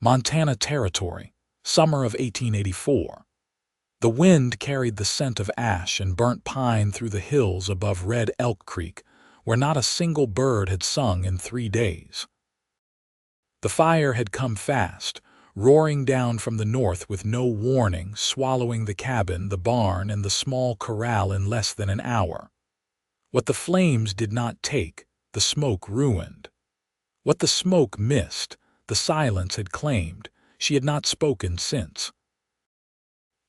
Montana Territory, summer of 1884. The wind carried the scent of ash and burnt pine through the hills above Red Elk Creek, where not a single bird had sung in 3 days. The fire had come fast, roaring down from the north with no warning, swallowing the cabin, the barn, and the small corral in less than an hour. What the flames did not take, the smoke ruined. What the smoke missed, the silence had claimed. She had not spoken since.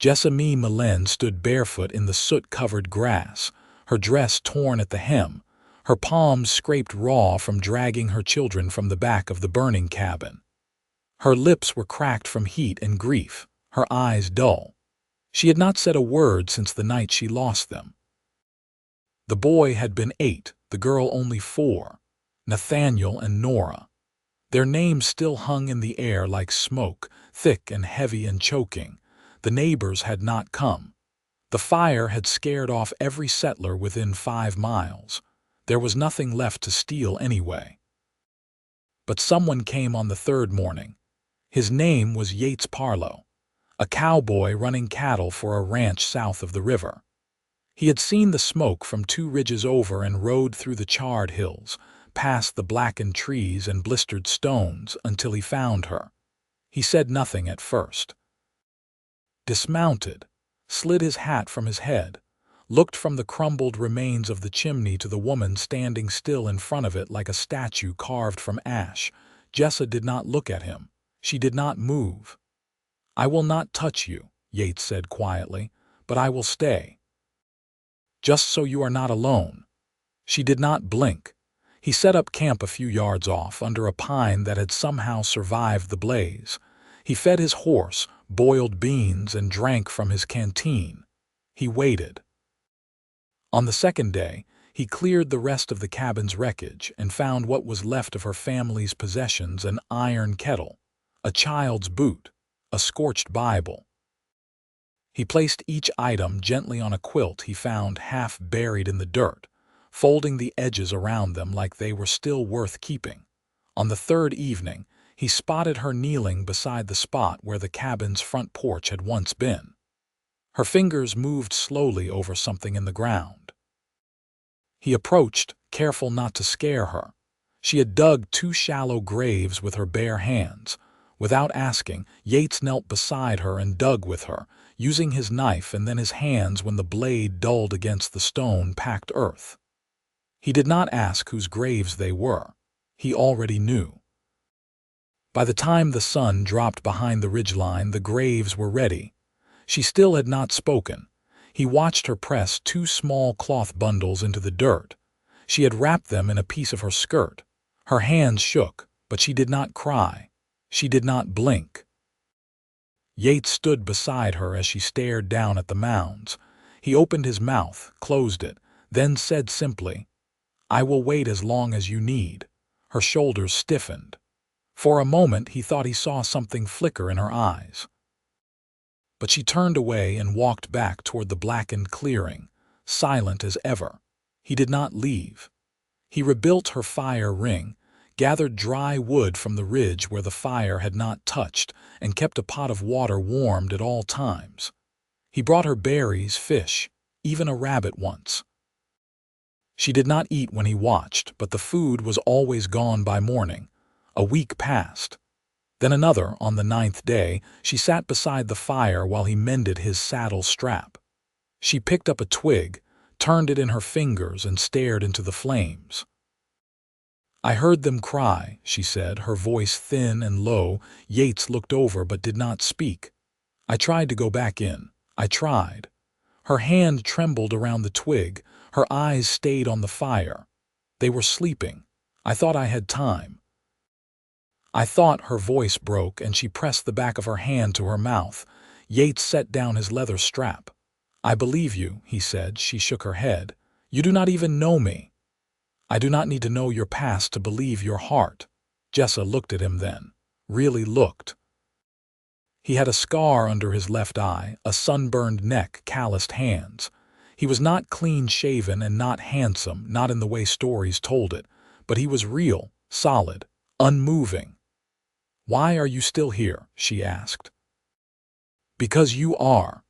Jessa Mae Millen stood barefoot in the soot-covered grass, her dress torn at the hem, her palms scraped raw from dragging her children from the back of the burning cabin. Her lips were cracked from heat and grief, her eyes dull. She had not said a word since the night she lost them. The boy had been 8, the girl only 4, Nathaniel and Nora. Their names still hung in the air like smoke, thick and heavy and choking. The neighbors had not come. The fire had scared off every settler within 5 miles. There was nothing left to steal anyway. But someone came on the 3rd morning. His name was Yates Parlow, a cowboy running cattle for a ranch south of the river. He had seen the smoke from 2 ridges over and rode through the charred hills, past the blackened trees and blistered stones until he found her. He said nothing at first. Dismounted, slid his hat from his head, looked from the crumbled remains of the chimney to the woman standing still in front of it like a statue carved from ash. Jessa did not look at him. She did not move. "I will not touch you," Yates said quietly, "but I will stay. Just so you are not alone." She did not blink. He set up camp a few yards off, under a pine that had somehow survived the blaze. He fed his horse, boiled beans, and drank from his canteen. He waited. On the 2nd day, he cleared the rest of the cabin's wreckage and found what was left of her family's possessions: an iron kettle, a child's boot, a scorched Bible. He placed each item gently on a quilt he found half buried in the dirt, folding the edges around them like they were still worth keeping. On the 3rd evening, he spotted her kneeling beside the spot where the cabin's front porch had once been. Her fingers moved slowly over something in the ground. He approached, careful not to scare her. She had dug 2 shallow graves with her bare hands. Without asking, Yates knelt beside her and dug with her, using his knife and then his hands when the blade dulled against the stone-packed earth. He did not ask whose graves they were. He already knew. By the time the sun dropped behind the ridgeline, the graves were ready. She still had not spoken. He watched her press 2 small cloth bundles into the dirt. She had wrapped them in a piece of her skirt. Her hands shook, but she did not cry. She did not blink. Yates stood beside her as she stared down at the mounds. He opened his mouth, closed it, then said simply, "I will wait as long as you need." Her shoulders stiffened. For a moment he thought he saw something flicker in her eyes. But she turned away and walked back toward the blackened clearing, silent as ever. He did not leave. He rebuilt her fire ring, gathered dry wood from the ridge where the fire had not touched, and kept a pot of water warmed at all times. He brought her berries, fish, even a rabbit once. She did not eat when he watched, but the food was always gone by morning. A week passed. Then another. On the 9th day, she sat beside the fire while he mended his saddle strap. She picked up a twig, turned it in her fingers, and stared into the flames. "I heard them cry," she said, her voice thin and low. Yates looked over but did not speak. "I tried to go back in. I tried." Her hand trembled around the twig. Her eyes stayed on the fire. They were sleeping. "I thought I had time." "I thought," her voice broke, and she pressed the back of her hand to her mouth. Yates set down his leather strap. "I believe you," he said. She shook her head. "You do not even know me." "I do not need to know your past to believe your heart." Jessa looked at him then. Really looked. He had a scar under his left eye, a sunburned neck, calloused hands. He was not clean-shaven and not handsome, not in the way stories told it, but he was real, solid, unmoving. "Why are you still here?" she asked. "Because you are."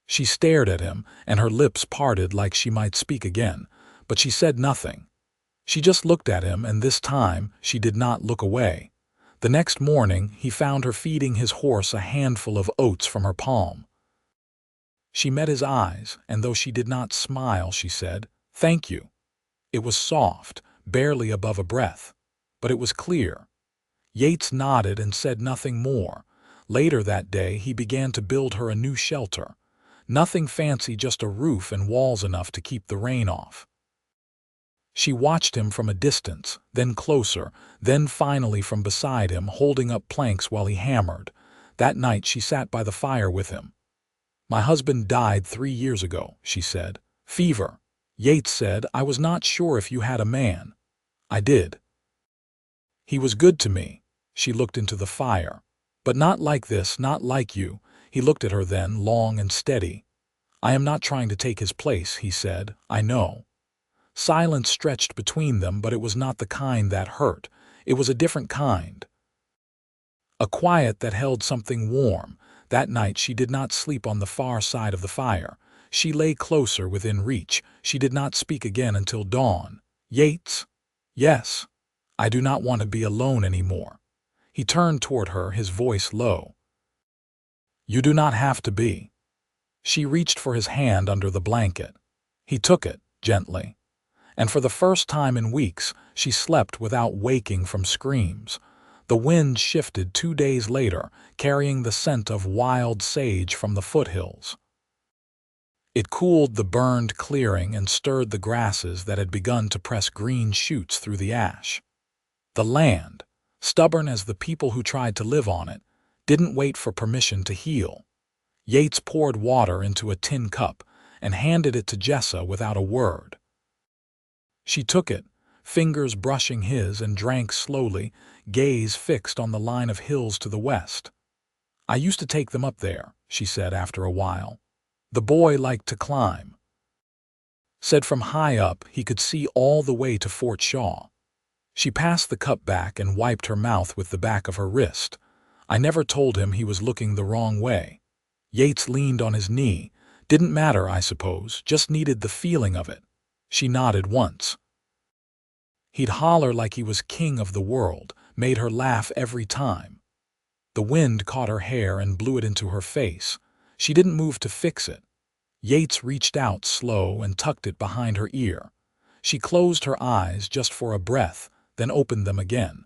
She stared at him, and her lips parted like she might speak again, but she said nothing. She just looked at him, and this time she did not look away. The next morning he found her feeding his horse a handful of oats from her palm. She met his eyes, and though she did not smile, she said, "Thank you." It was soft, barely above a breath, but it was clear. Yates nodded and said nothing more. Later that day he began to build her a new shelter. Nothing fancy, just a roof and walls enough to keep the rain off. She watched him from a distance, then closer, then finally from beside him, holding up planks while he hammered. That night she sat by the fire with him. "My husband died 3 years ago," she said. "Fever." Yates said, "I was not sure if you had a man." "I did. He was good to me." She looked into the fire. "But not like this, not like you." He looked at her then, long and steady. "I am not trying to take his place," he said. "I know." Silence stretched between them, but it was not the kind that hurt. It was a different kind. A quiet that held something warm. That night she did not sleep on the far side of the fire. She lay closer, within reach. She did not speak again until dawn. "Yates?" "Yes. I do not want to be alone anymore." He turned toward her, his voice low. "You do not have to be." She reached for his hand under the blanket. He took it, gently. And for the first time in weeks, she slept without waking from screams. The wind shifted 2 days later, carrying the scent of wild sage from the foothills. It cooled the burned clearing and stirred the grasses that had begun to press green shoots through the ash. The land, stubborn as the people who tried to live on it, didn't wait for permission to heal. Yates poured water into a tin cup and handed it to Jessa without a word. She took it, fingers brushing his, and drank slowly, gaze fixed on the line of hills to the west. "I used to take them up there," she said after a while. "The boy liked to climb." Said from high up he could see all the way to Fort Shaw. She passed the cup back and wiped her mouth with the back of her wrist. "I never told him he was looking the wrong way." Yates leaned on his knee. "Didn't matter, I suppose, just needed the feeling of it." She nodded once. He'd holler like he was king of the world, made her laugh every time. The wind caught her hair and blew it into her face. She didn't move to fix it. Yates reached out slow and tucked it behind her ear. She closed her eyes just for a breath, then opened them again.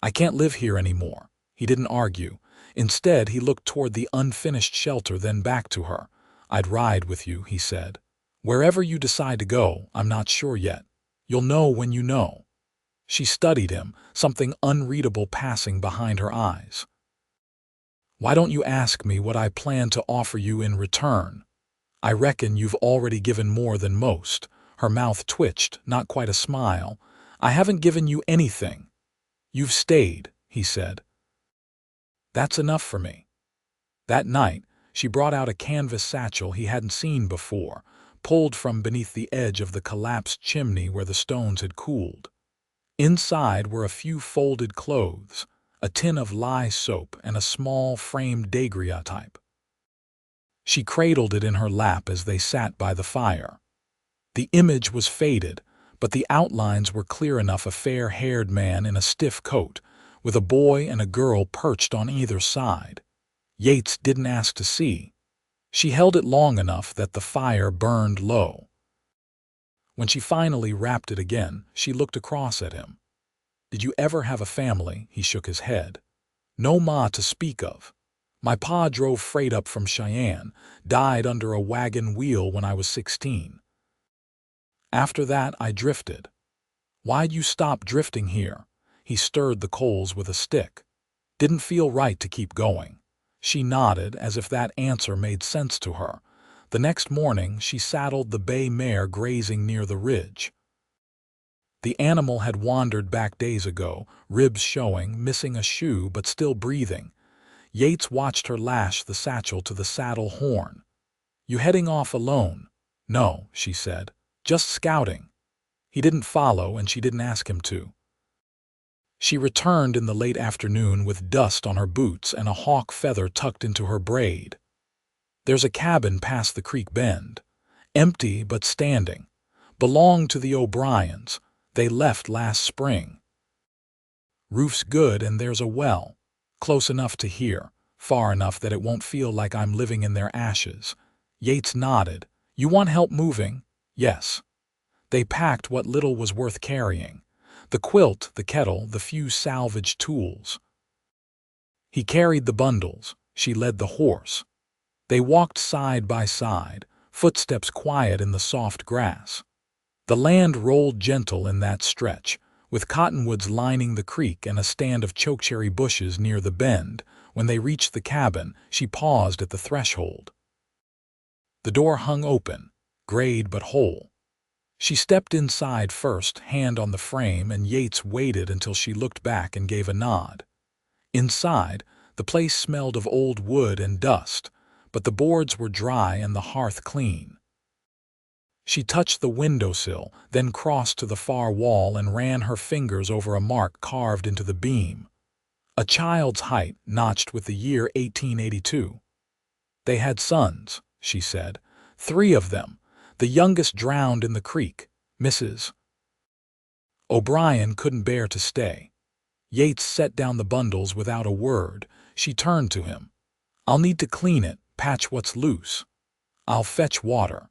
"I can't live here anymore." He didn't argue. Instead, he looked toward the unfinished shelter, then back to her. "I'd ride with you," he said. "Wherever you decide to go, I'm not sure yet. You'll know when you know." She studied him, something unreadable passing behind her eyes. "Why don't you ask me what I plan to offer you in return? I reckon you've already given more than most." Her mouth twitched, not quite a smile. "I haven't given you anything. You've stayed," he said. "That's enough for me." That night, she brought out a canvas satchel he hadn't seen before, pulled from beneath the edge of the collapsed chimney where the stones had cooled. Inside were a few folded clothes, a tin of lye soap, and a small framed daguerreotype. She cradled it in her lap as they sat by the fire. The image was faded, but the outlines were clear enough: a fair-haired man in a stiff coat, with a boy and a girl perched on either side. Yates didn't ask to see. She held it long enough that the fire burned low. When she finally wrapped it again, she looked across at him. "Did you ever have a family?" He shook his head. "No ma to speak of. My pa drove freight up from Cheyenne, died under a wagon wheel when I was 16. After that, I drifted." "Why'd you stop drifting here?" He stirred the coals with a stick. "Didn't feel right to keep going." She nodded, as if that answer made sense to her. The next morning, she saddled the bay mare grazing near the ridge. The animal had wandered back days ago, ribs showing, missing a shoe but still breathing. Yates watched her lash the satchel to the saddle horn. "You heading off alone?" "No," she said. "Just scouting." He didn't follow, and she didn't ask him to. She returned in the late afternoon with dust on her boots and a hawk feather tucked into her braid. "There's a cabin past the creek bend. Empty but standing. Belonged to the O'Briens. They left last spring. Roof's good and there's a well. Close enough to hear, far enough that it won't feel like I'm living in their ashes." Yates nodded. "You want help moving?" "Yes." They packed what little was worth carrying. The quilt, the kettle, the few salvaged tools. He carried the bundles. She led the horse. They walked side by side, footsteps quiet in the soft grass. The land rolled gentle in that stretch, with cottonwoods lining the creek and a stand of chokecherry bushes near the bend. When they reached the cabin, she paused at the threshold. The door hung open, grayed but whole. She stepped inside first, hand on the frame, and Yates waited until she looked back and gave a nod. Inside, the place smelled of old wood and dust, but the boards were dry and the hearth clean. She touched the windowsill, then crossed to the far wall and ran her fingers over a mark carved into the beam. A child's height, notched with the year 1882. "They had sons," she said. "3 of them. The youngest drowned in the creek. Mrs. O'Brien couldn't bear to stay." Yates set down the bundles without a word. She turned to him. "I'll need to clean it, patch what's loose. I'll fetch water."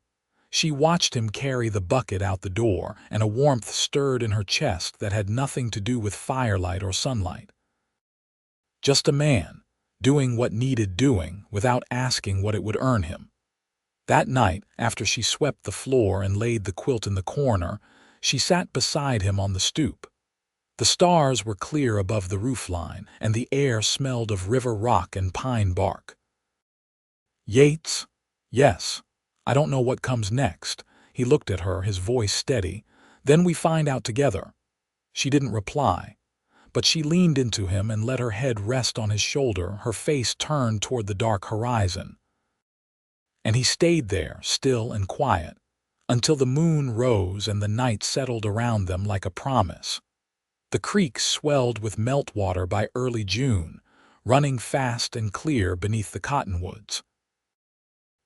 She watched him carry the bucket out the door, and a warmth stirred in her chest that had nothing to do with firelight or sunlight. Just a man, doing what needed doing, without asking what it would earn him. That night, after she swept the floor and laid the quilt in the corner, she sat beside him on the stoop. The stars were clear above the roofline, and the air smelled of river rock and pine bark. "Yates?" "Yes. I don't know what comes next." He looked at her, his voice steady. "Then we find out together." She didn't reply, but she leaned into him and let her head rest on his shoulder, her face turned toward the dark horizon. And he stayed there, still and quiet, until the moon rose and the night settled around them like a promise. The creek swelled with meltwater by early June, running fast and clear beneath the cottonwoods.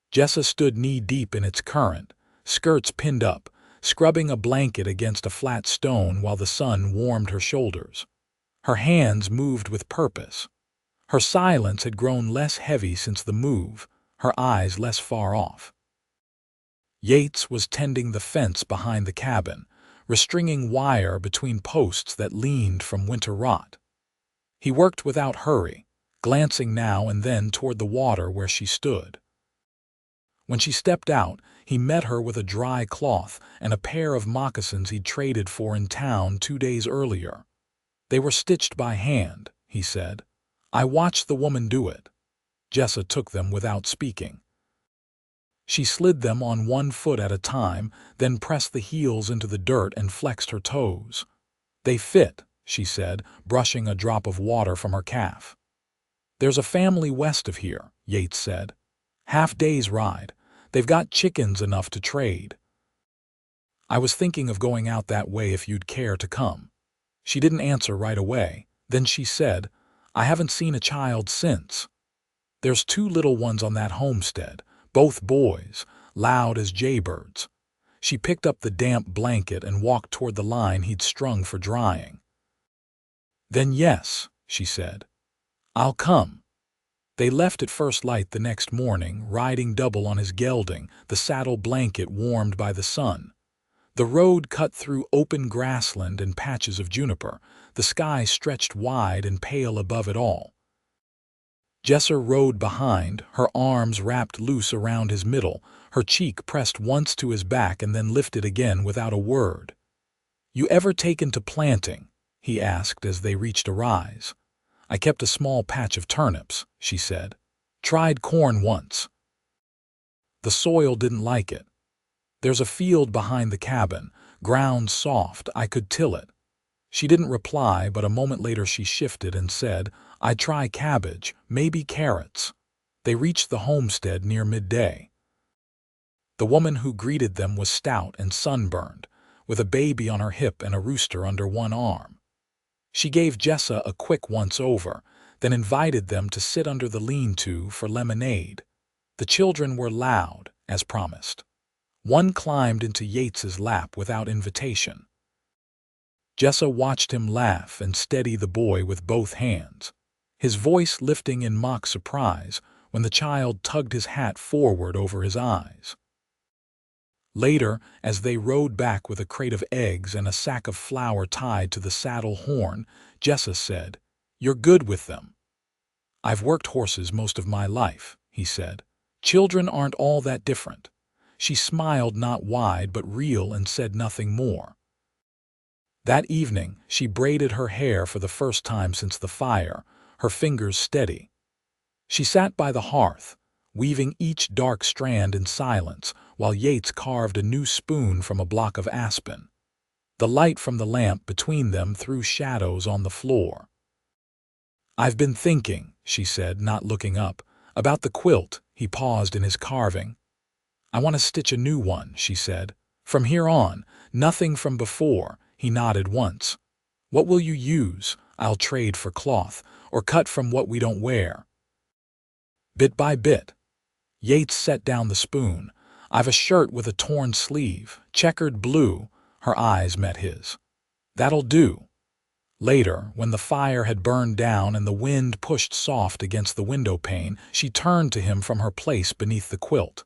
Jessa stood knee-deep in its current, skirts pinned up, scrubbing a blanket against a flat stone while the sun warmed her shoulders. Her hands moved with purpose. Her silence had grown less heavy since the move, her eyes less far off. Yates was tending the fence behind the cabin, restringing wire between posts that leaned from winter rot. He worked without hurry, glancing now and then toward the water where she stood. When she stepped out, he met her with a dry cloth and a pair of moccasins he'd traded for in town 2 days earlier. "They were stitched by hand," he said. "I watched the woman do it." Jessa took them without speaking. She slid them on one foot at a time, then pressed the heels into the dirt and flexed her toes. "They fit," she said, brushing a drop of water from her calf. "There's a family west of here," Yates said. "Half-day's ride. They've got chickens enough to trade. I was thinking of going out that way if you'd care to come." She didn't answer right away. Then she said, "I haven't seen a child since. There's 2 little ones on that homestead, both boys, loud as jaybirds." She picked up the damp blanket and walked toward the line he'd strung for drying. "Then yes," she said. "I'll come." They left at first light the next morning, riding double on his gelding, the saddle blanket warmed by the sun. The road cut through open grassland and patches of juniper. The sky stretched wide and pale above it all. Jessa rode behind, her arms wrapped loose around his middle, her cheek pressed once to his back and then lifted again without a word. "You ever taken to planting?" he asked as they reached a rise. "I kept a small patch of turnips," she said. "Tried corn once. The soil didn't like it. There's a field behind the cabin, ground soft, I could till it." She didn't reply, but a moment later she shifted and said, "I'd try cabbage, maybe carrots." They reached the homestead near midday. The woman who greeted them was stout and sunburned, with a baby on her hip and a rooster under one arm. She gave Jessa a quick once-over, then invited them to sit under the lean-to for lemonade. The children were loud, as promised. One climbed into Yates's lap without invitation. Jessa watched him laugh and steady the boy with both hands, his voice lifting in mock surprise when the child tugged his hat forward over his eyes. Later, as they rode back with a crate of eggs and a sack of flour tied to the saddle horn, Jessa said, "You're good with them." "I've worked horses most of my life," he said. "Children aren't all that different." She smiled not wide but real and said nothing more. That evening, she braided her hair for the first time since the fire, her fingers steady. She sat by the hearth, weaving each dark strand in silence, while Yates carved a new spoon from a block of aspen. The light from the lamp between them threw shadows on the floor. "I've been thinking," she said, not looking up, "about the quilt." He paused in his carving. "I want to stitch a new one," she said. "From here on, nothing from before." He nodded once. "What will you use?" "I'll trade for cloth, or cut from what we don't wear." Bit by bit. Yates set down the spoon. "I've a shirt with a torn sleeve, checkered blue." Her eyes met his. "That'll do." Later, when the fire had burned down and the wind pushed soft against the window pane, she turned to him from her place beneath the quilt.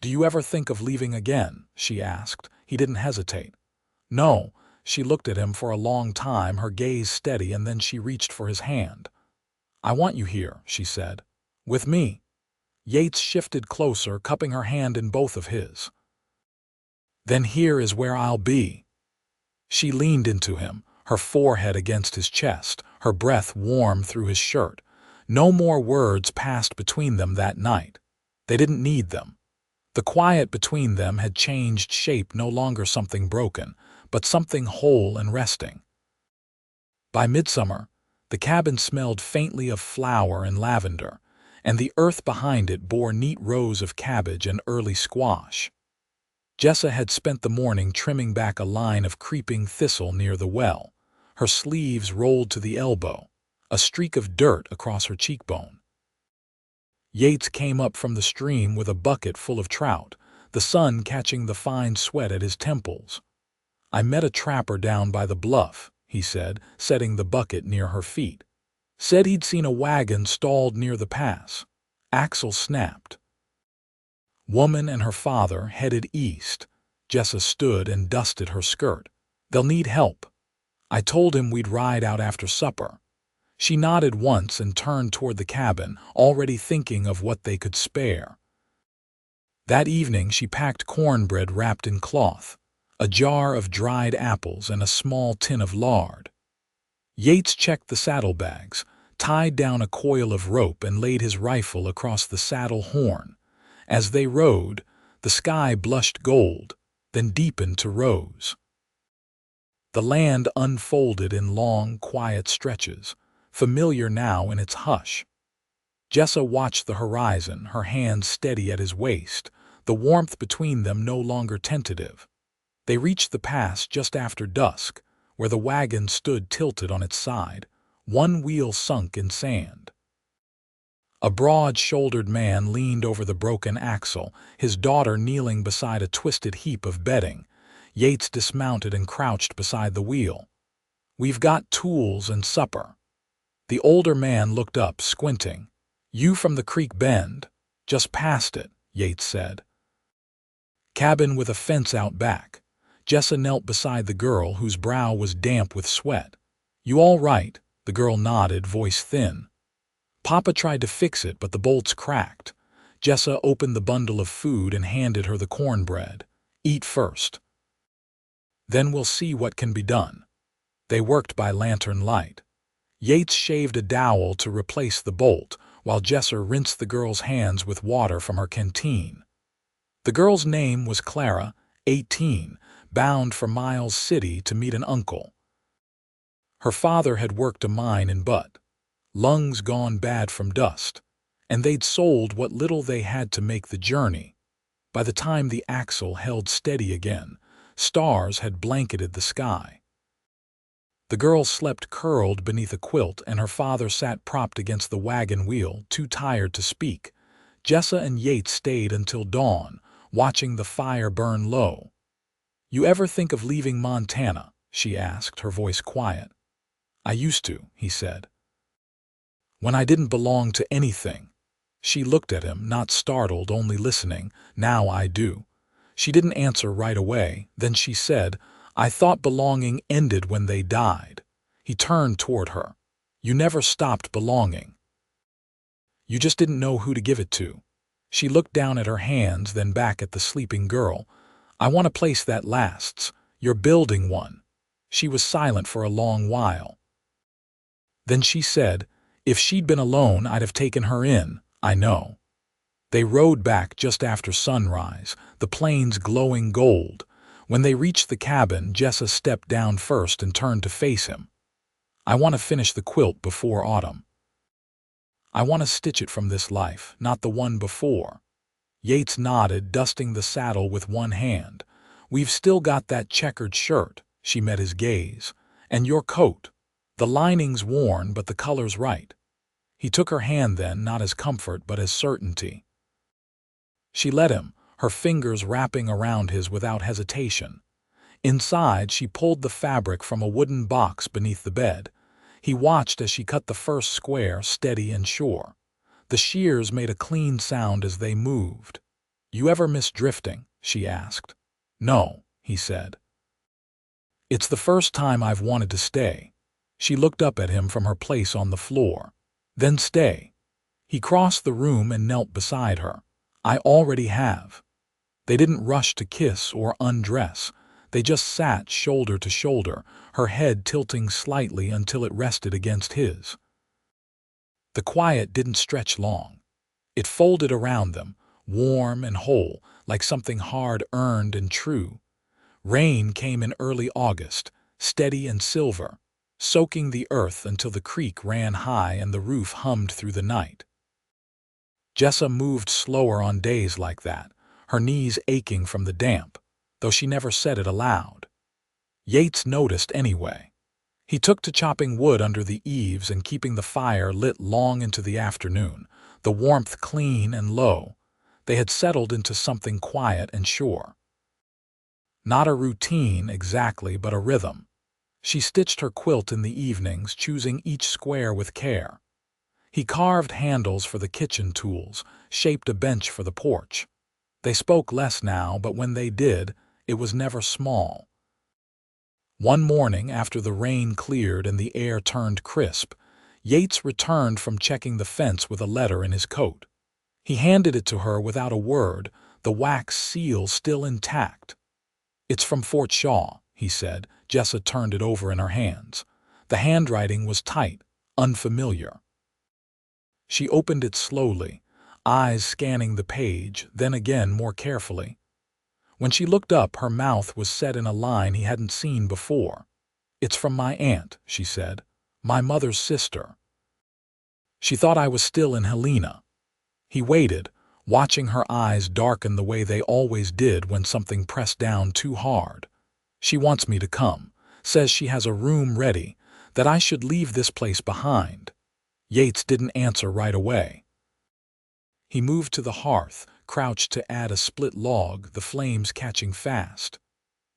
"Do you ever think of leaving again?" she asked. He didn't hesitate. "No." She looked at him for a long time, her gaze steady, and then she reached for his hand. "I want you here," she said. "With me." Yates shifted closer, cupping her hand in both of his. "Then here is where I'll be." She leaned into him, her forehead against his chest, her breath warm through his shirt. No more words passed between them that night. They didn't need them. The quiet between them had changed shape, no longer something broken, but something whole and resting. By midsummer, the cabin smelled faintly of flower and lavender, and the earth behind it bore neat rows of cabbage and early squash. Jessa had spent the morning trimming back a line of creeping thistle near the well, her sleeves rolled to the elbow, a streak of dirt across her cheekbone. Yates came up from the stream with a bucket full of trout, the sun catching the fine sweat at his temples. "I met a trapper down by the bluff," he said, setting the bucket near her feet. "Said he'd seen a wagon stalled near the pass." Axle snapped. Woman and her father headed east. Jessa stood and dusted her skirt. "They'll need help." "I told him we'd ride out after supper." She nodded once and turned toward the cabin, already thinking of what they could spare. That evening she packed cornbread wrapped in cloth, a jar of dried apples, and a small tin of lard. Yates checked the saddlebags, tied down a coil of rope, and laid his rifle across the saddle horn. As they rode, the sky blushed gold, then deepened to rose. The land unfolded in long, quiet stretches, familiar now in its hush. Jessa watched the horizon, her hands steady at his waist, the warmth between them no longer tentative. They reached the pass just after dusk, where the wagon stood tilted on its side, one wheel sunk in sand. A broad-shouldered man leaned over the broken axle, his daughter kneeling beside a twisted heap of bedding. Yates dismounted and crouched beside the wheel. "We've got tools and supper." The older man looked up, squinting. "You from the creek bend?" "Just past it," Yates said. "Cabin with a fence out back." Jessa knelt beside the girl, whose brow was damp with sweat. "You all right?" The girl nodded, voice thin. "Papa tried to fix it, but the bolts cracked." Jessa opened the bundle of food and handed her the cornbread. "Eat first. Then we'll see what can be done." They worked by lantern light. Yates shaved a dowel to replace the bolt, while Jessa rinsed the girl's hands with water from her canteen. The girl's name was Clara, 18, bound for Miles City to meet an uncle. Her father had worked a mine in Butte, lungs gone bad from dust, and they'd sold what little they had to make the journey. By the time the axle held steady again, stars had blanketed the sky. The girl slept curled beneath a quilt, and her father sat propped against the wagon wheel, too tired to speak. Jessa and Yates stayed until dawn, watching the fire burn low. "You ever think of leaving Montana?" she asked, her voice quiet. "I used to," he said. "When I didn't belong to anything." She looked at him, not startled, only listening. "Now I do." She didn't answer right away. Then she said, "I thought belonging ended when they died." He turned toward her. "You never stopped belonging. You just didn't know who to give it to." She looked down at her hands, then back at the sleeping girl. "I want a place that lasts. You're building one." She was silent for a long while. Then she said, "If she'd been alone, I'd have taken her in, I know." They rode back just after sunrise, the plains glowing gold. When they reached the cabin, Jessa stepped down first and turned to face him. "I want to finish the quilt before autumn. I want to stitch it from this life, not the one before." Yates nodded, dusting the saddle with one hand. "We've still got that checkered shirt." She met his gaze. "And your coat. The lining's worn, but the color's right." He took her hand then, not as comfort, but as certainty. She let him, her fingers wrapping around his without hesitation. Inside, she pulled the fabric from a wooden box beneath the bed. He watched as she cut the first square, steady and sure. The shears made a clean sound as they moved. "You ever miss drifting?" she asked. "No," he said. "It's the first time I've wanted to stay." She looked up at him from her place on the floor. "Then stay." He crossed the room and knelt beside her. "I already have." They didn't rush to kiss or undress. They just sat shoulder to shoulder, her head tilting slightly until it rested against his. The quiet didn't stretch long. It folded around them, warm and whole, like something hard-earned and true. Rain came in early August, steady and silver, soaking the earth until the creek ran high and the roof hummed through the night. Jessa moved slower on days like that, her knees aching from the damp, though she never said it aloud. Yates noticed anyway. He took to chopping wood under the eaves and keeping the fire lit long into the afternoon, the warmth clean and low. They had settled into something quiet and sure. Not a routine exactly, but a rhythm. She stitched her quilt in the evenings, choosing each square with care. He carved handles for the kitchen tools, shaped a bench for the porch. They spoke less now, but when they did, it was never small. One morning, after the rain cleared and the air turned crisp, Yates returned from checking the fence with a letter in his coat. He handed it to her without a word, the wax seal still intact. "It's from Fort Shaw," he said. Jessa turned it over in her hands. The handwriting was tight, unfamiliar. She opened it slowly, eyes scanning the page, then again more carefully. When she looked up, her mouth was set in a line he hadn't seen before. "It's from my aunt," she said. "My mother's sister. She thought I was still in Helena." He waited, watching her eyes darken the way they always did when something pressed down too hard. "She wants me to come, says she has a room ready, that I should leave this place behind." Yates didn't answer right away. He moved to the hearth, crouched to add a split log, the flames catching fast.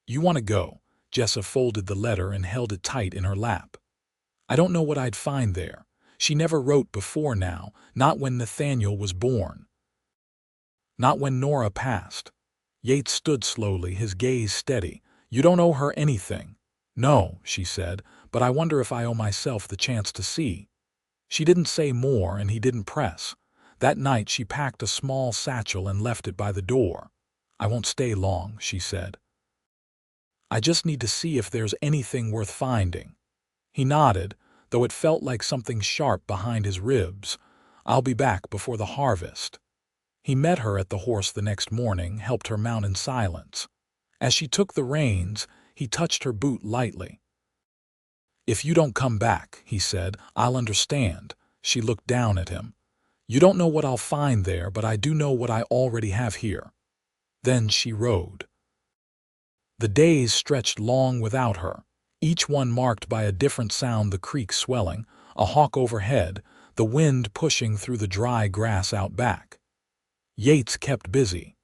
"You want to go?" Jessa folded the letter and held it tight in her lap. "I don't know what I'd find there. She never wrote before now, not when Nathaniel was born. Not when Nora passed." Yates stood slowly, his gaze steady. "You don't owe her anything." "No," she said, "but I wonder if I owe myself the chance to see." She didn't say more, and he didn't press. That night she packed a small satchel and left it by the door. "I won't stay long," she said. "I just need to see if there's anything worth finding." He nodded, though it felt like something sharp behind his ribs. "I'll be back before the harvest." He met her at the horse the next morning, helped her mount in silence. As she took the reins, he touched her boot lightly. "If you don't come back," he said, "I'll understand." She looked down at him. "You don't know what I'll find there, but I do know what I already have here." Then she rode. The days stretched long without her. each one marked by a different sound: the creek swelling, a hawk overhead, the wind pushing through the dry grass out back. Yates kept busy.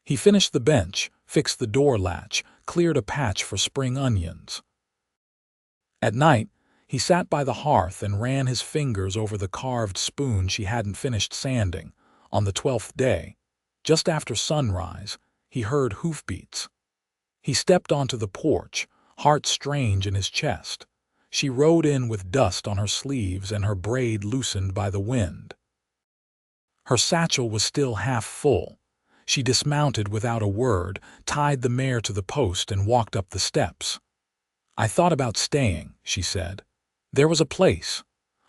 He finished the bench, fixed the door latch, cleared a patch for spring onions. At night, he sat by the hearth and ran his fingers over the carved spoon she hadn't finished sanding. On the 12th day, just after sunrise, he heard hoofbeats. He stepped onto the porch, heart strange in his chest. She rode in with dust on her sleeves and her braid loosened by the wind. Her satchel was still half full. She dismounted without a word, tied the mare to the post, and walked up the steps. "I thought about staying," she said. "There was a place.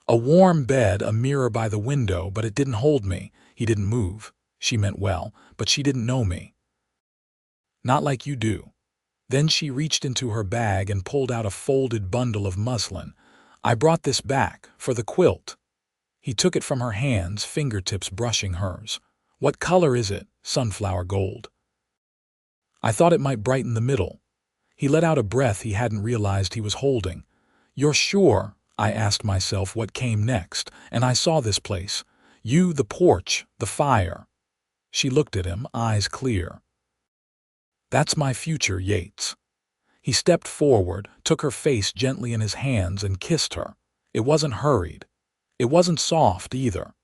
A warm bed, a mirror by the window, but it didn't hold me." He didn't move. She meant well, but she didn't know me. "Not like you do." Then she reached into her bag and pulled out a folded bundle of muslin. "I brought this back, for the quilt." He took it from her hands, fingertips brushing hers. "What color is it?" "Sunflower gold." "I thought it might brighten the middle." He let out a breath he hadn't realized he was holding. "You're sure?" I asked myself what came next, and I saw this place. You, the porch, the fire. She looked at him, eyes clear. "That's my future, Yates." He stepped forward, took her face gently in his hands, and kissed her. It wasn't hurried. It wasn't soft, either.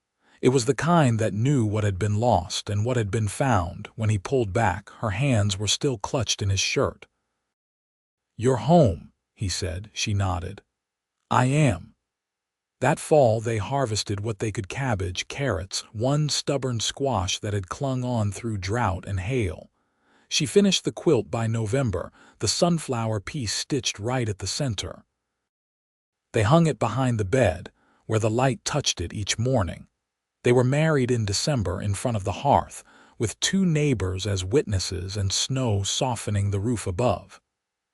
It was the kind that knew what had been lost and what had been found. When he pulled back, her hands were still clutched in his shirt. "You're home," he said. She nodded. "I am." That fall they harvested what they could: cabbage, carrots, one stubborn squash that had clung on through drought and hail. She finished the quilt by November, the sunflower piece stitched right at the center. They hung it behind the bed, where the light touched it each morning. They were married in December in front of the hearth, with 2 neighbors as witnesses and snow softening the roof above.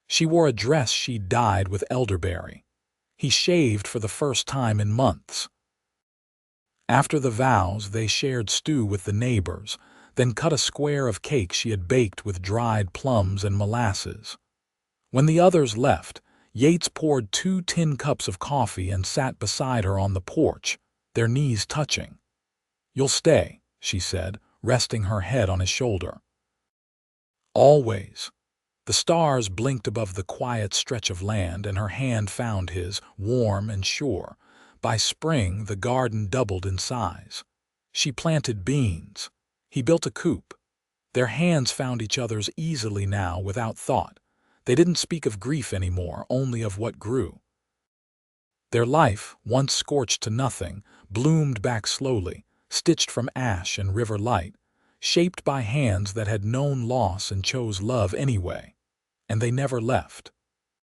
She wore a dress she'd dyed with elderberry. He shaved for the first time in months. After the vows, they shared stew with the neighbors, then cut a square of cake she had baked with dried plums and molasses. When the others left, Yates poured 2 tin cups of coffee and sat beside her on the porch, their knees touching. "You'll stay," she said, resting her head on his shoulder. "Always." The stars blinked above the quiet stretch of land, and her hand found his, warm and sure. By spring, the garden doubled in size. She planted beans. He built a coop. Their hands found each other's easily now, without thought. They didn't speak of grief anymore, only of what grew. Their life, once scorched to nothing, bloomed back slowly, stitched from ash and river light, shaped by hands that had known loss and chose love anyway. And they never left.